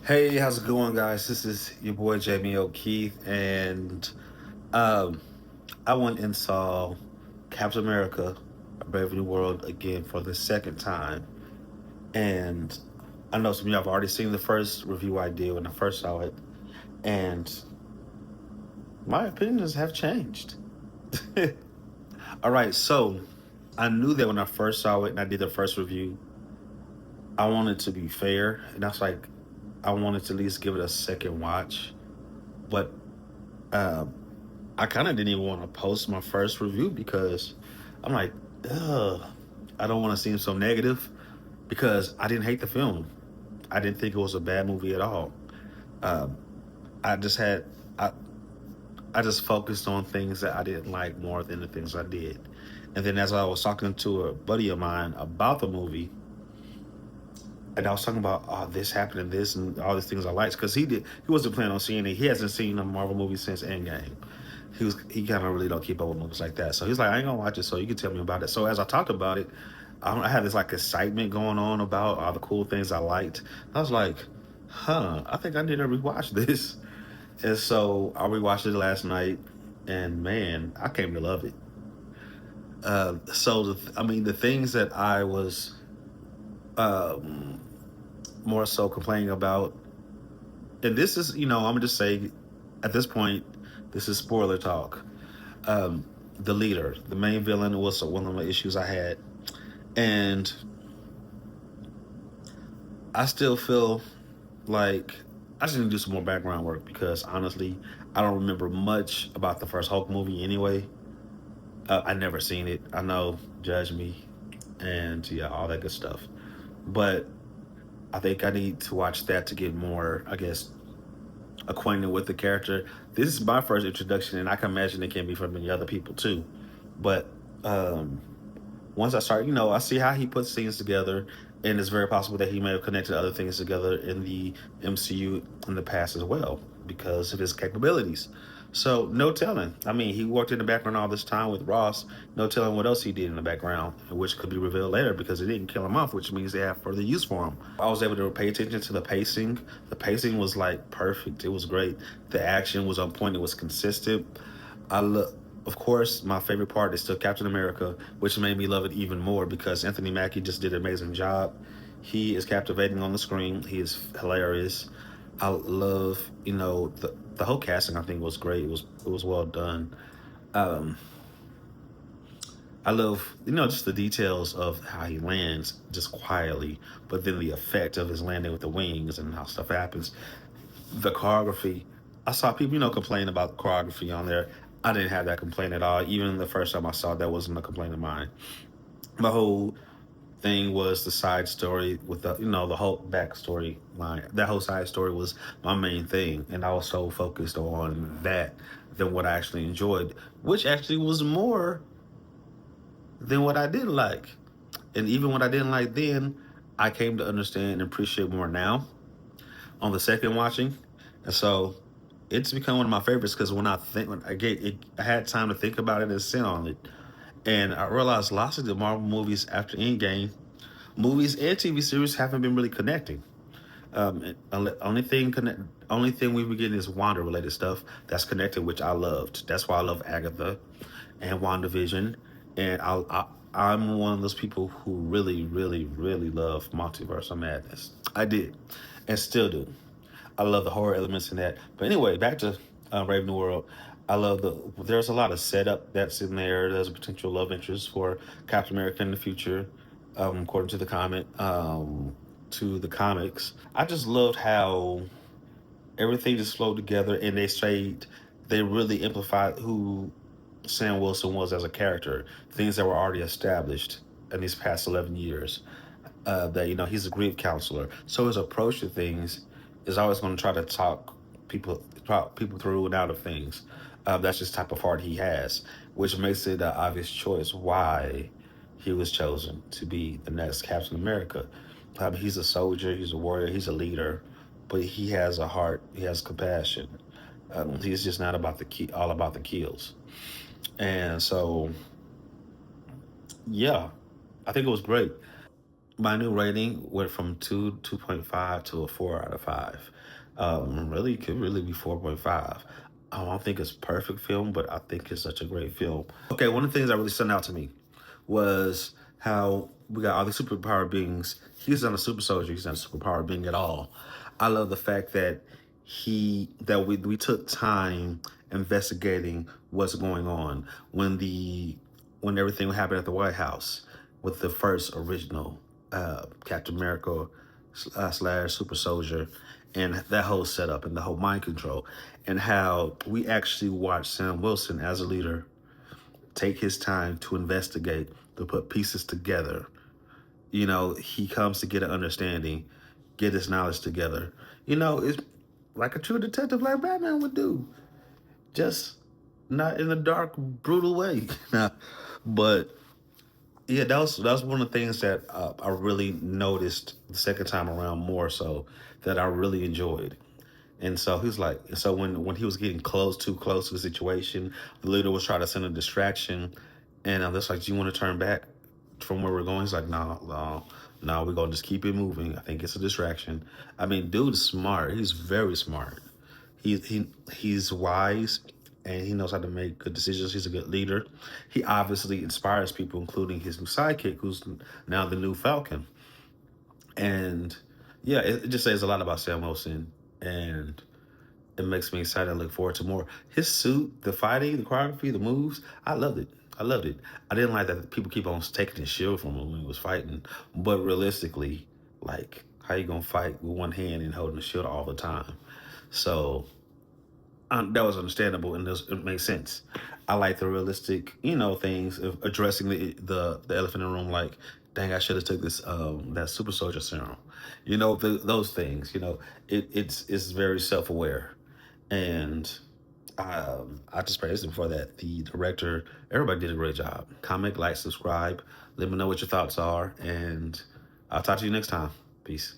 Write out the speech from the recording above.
Hey, how's it going, guys? This is your boy Jamie O'Keefe, and um, I went and saw Captain America: A Brave New World again for the second time. And I know some of y'all have already seen the first review I did when I first saw it, and my opinions have changed. All right, so I knew that when I first saw it and I did the first review, I wanted to be fair, and that's like I wanted to at least give it a second watch, but. Um, I kind of didn't even want to post my first review because I'm like, ugh, I don't want to seem so negative because I didn't hate the film. I didn't think it was a bad movie at all. Um, I just had, I, I just focused on things that I didn't like more than the things I did. And then as I was talking to a buddy of mine about the movie, and I was talking about this happened and this and all these things I liked because he wasn't planning on seeing it. He hasn't seen a Marvel movie since Endgame. He kind of really don't keep up with movies like that. So he's like, I ain't gonna watch it. So you can tell me about it. So as I talked about it, I had this like excitement going on about all the cool things I liked. I was like, I think I need to rewatch this. And so I rewatched it last night, and man, I came to love it. I mean, the things that I was um, more so complaining about, and this is, I'm gonna just say, at this point, this is spoiler talk. um, the leader, the main villain, was one of the issues I had, and I still feel like I just need to do some more background work because honestly, I don't remember much about the first Hulk movie anyway. I never seen it. I know, judge me, and yeah, all that good stuff. But I think I need to watch that to get more, I guess, acquainted with the character. This is my first introduction, and I can imagine it can be for many other people too. But um, once I start, I see how he puts things together, and it's very possible that he may have connected other things together in the MCU in the past as well because of his capabilities. So no telling. I mean, he worked in the background all this time with Ross. No telling what else he did in the background, which could be revealed later because it didn't kill him off, which means they have further use for him. I was able to pay attention to the pacing. The pacing was like perfect. It was great. The action was on point. It was consistent. I look. Of course, my favorite part is still Captain America, which made me love it even more because Anthony Mackie just did an amazing job. He is captivating on the screen. He is hilarious. I love, the whole casting. I think was great. It was well done. Um, I love, just the details of how he lands just quietly, but then the effect of his landing with the wings and how stuff happens. The choreography. I saw people, complain about the choreography on there. I didn't have that complaint at all. Even the first time I saw it, that wasn't a complaint of mine. My whole thing was the side story with the whole backstory line. That whole side story was my main thing, and I was so focused on that than what I actually enjoyed, which actually was more than what I didn't like. And even what I didn't like then, I came to understand and appreciate more now on the second watching. And so it's become one of my favorites because when I get it, I had time to think about it and sit on it, and I realized lots of the Marvel movies after Endgame, movies and TV series haven't been really connecting. Only thing we've been getting is Wanda related stuff that's connected, which I loved. That's why I love Agatha and WandaVision, and I'm one of those people who really, really, really love Multiverse of Madness. I did, and still do. I love the horror elements in that. But anyway, back to Brave New World. I love There's a lot of setup that's in there. There's a potential love interest for Captain America in the future, according to the to the comics. I just loved how everything just flowed together, and they really amplified who Sam Wilson was as a character. Things that were already established in these past 11 years. That he's a grief counselor, so his approach to things is always going to try to talk people through and out of things. That's just the type of heart he has, which makes it an obvious choice why he was chosen to be the next Captain America. He's a soldier, he's a warrior, he's a leader, but he has a heart, he has compassion. He's just not all about the kills. And so, yeah, I think it was great. My new rating went from 2.5 to a 4 out of 5. Really could really be 4.5. I don't think it's a perfect film, but I think it's such a great film. Okay, one of the things that really stood out to me was how we got all these superpower beings. He's not a super soldier. He's not a superpower being at all. I love the fact that we took time investigating what's going on when everything happened at the White House with the first original Captain America slash Super Soldier, and that whole setup and the whole mind control, and how we actually watched Sam Wilson as a leader take his time to investigate, to put pieces together. He comes to get an understanding, get his knowledge together. It's like a true detective, like Batman would do, just not in a dark, brutal way. But yeah, that was one of the things that I really noticed the second time around more so that I really enjoyed. And so he was like, so when he was getting too close to the situation, the leader was trying to send a distraction, and I was like, "Do you want to turn back from where we're going?" He's like, "No, no, no, we're gonna just keep it moving. I think it's a distraction." I mean, dude is smart. He's very smart. He's wise, and he knows how to make good decisions. He's a good leader. He obviously inspires people, including his new sidekick, who's now the new Falcon. And yeah, it just says a lot about Sam Wilson, and it makes me excited and look forward to more. His suit, the fighting, the choreography, the moves, I loved it. I loved it. I didn't like that people keep on taking his shield from him when he was fighting. But realistically, like, how you gonna fight with one hand and holding the shield all the time? So that was understandable, and it makes sense. I like the realistic, things of addressing the elephant in the room. Like, dang, I should have took this that super soldier serum. Those things. It's very self aware, and I just praised him for that. The director, everybody did a great job. Comment, like, subscribe. Let me know what your thoughts are, and I'll talk to you next time. Peace.